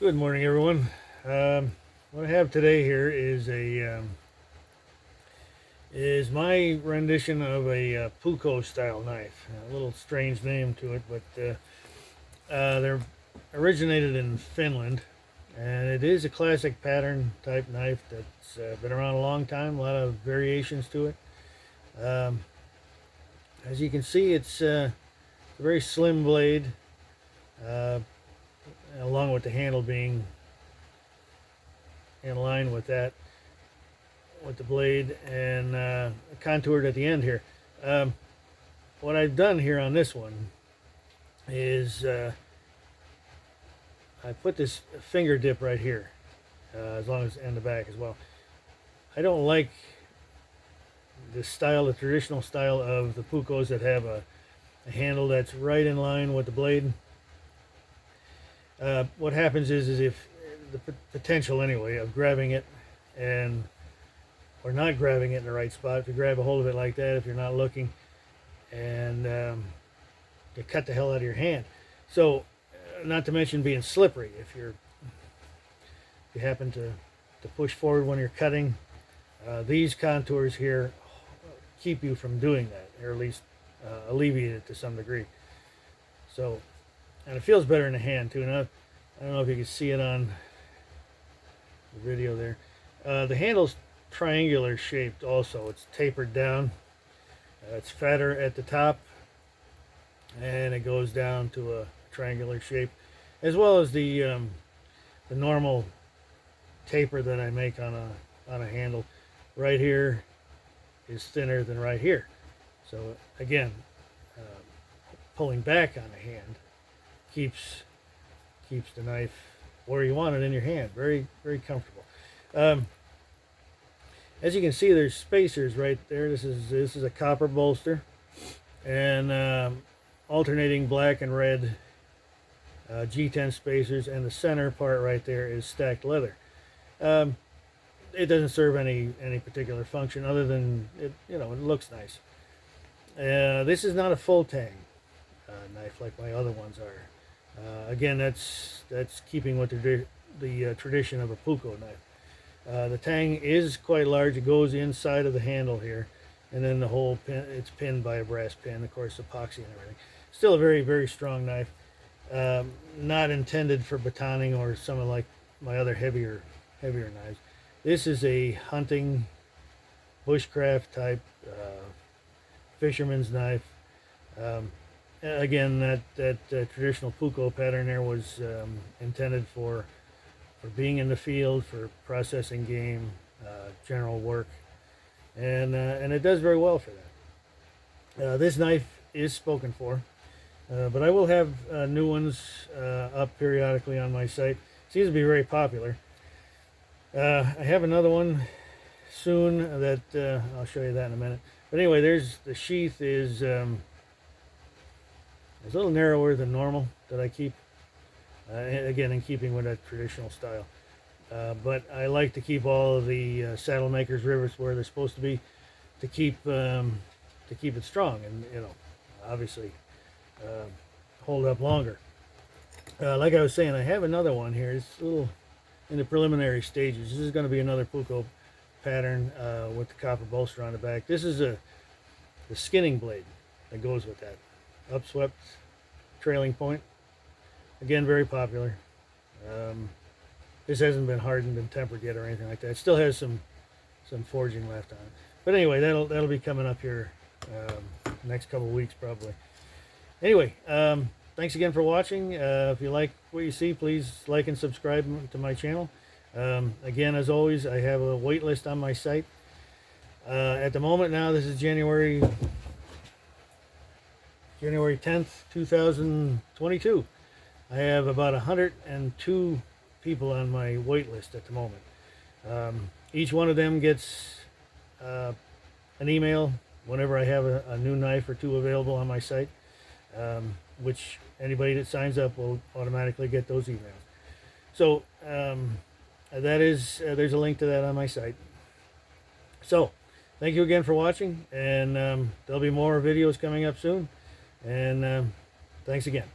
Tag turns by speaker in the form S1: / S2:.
S1: Good morning, everyone. What I have today here is my rendition of a Puukko style knife. A little strange name to it, but they're originated in Finland, and it is a classic pattern type knife that's been around a long time. A lot of variations to it. As you can see, it's a very slim blade. Along with the handle being in line with that, with the blade, and contoured at the end here. What I've done here on this one is I put this finger dip right here, as long as in the back as well. I don't like the style, the traditional style of the Puukkos that have a handle that's right in line with the blade. What happens is if the potential anyway of grabbing it or not grabbing it in the right spot, if you grab a hold of it like that, if you're not looking, and you cut the hell out of your hand. So not to mention being slippery. If you happen to push forward when you're cutting, these contours here keep you from doing that, or at least alleviate it to some degree. So, and it feels better in the hand too. Now, I don't know if you can see it on the video there. The handle's triangular shaped also. It's tapered down. It's fatter at the top, and it goes down to a triangular shape, as well as the normal taper that I make on a handle. Right here is thinner than right here. So again, pulling back on the hand keeps the knife where you want it in your hand. Very, very comfortable. As you can see, there's spacers right there. This is a copper bolster, and alternating black and red G10 spacers, and the center part right there is stacked leather. It doesn't serve any particular function other than it looks nice. This is not a full tang knife like my other ones are. Again, that's keeping with the tradition of a Puukko knife. The tang is quite large. It goes inside of the handle here, and then the whole pin, it's pinned by a brass pin, of course, epoxy and everything. Still a very, very strong knife. Not intended for batoning or some of like my other heavier knives. This is a hunting, bushcraft type fisherman's knife. Again, that traditional Puukko pattern there was intended for being in the field, for processing game, general work, and it does very well for that. This knife is spoken for, but I will have new ones up periodically on my site. Seems to be very popular. I have another one soon that I'll show you that in a minute. But anyway, there's the sheath is it's a little narrower than normal that I keep, again in keeping with that traditional style. But I like to keep all of the saddle makers rivets where they're supposed to be, to keep it strong and obviously hold up longer. Like I was saying, I have another one here. It's a little in the preliminary stages. This is going to be another Puukko pattern with the copper bolster on the back. This is the skinning blade that goes with that. Upswept trailing point. Again, very popular. This hasn't been hardened and tempered yet or anything like that. It still has some forging left on it. But anyway, that'll be coming up here next couple weeks probably. Anyway, thanks again for watching. If you like what you see, please like and subscribe to my channel. Again, as always, I have a wait list on my site. At the moment now, this is January 10th, 2022. I have about 102 people on my wait list at the moment. Each one of them gets an email whenever I have a new knife or two available on my site, which anybody that signs up will automatically get those emails. So that is there's a link to that on my site. So thank you again for watching, and there'll be more videos coming up soon. And thanks again.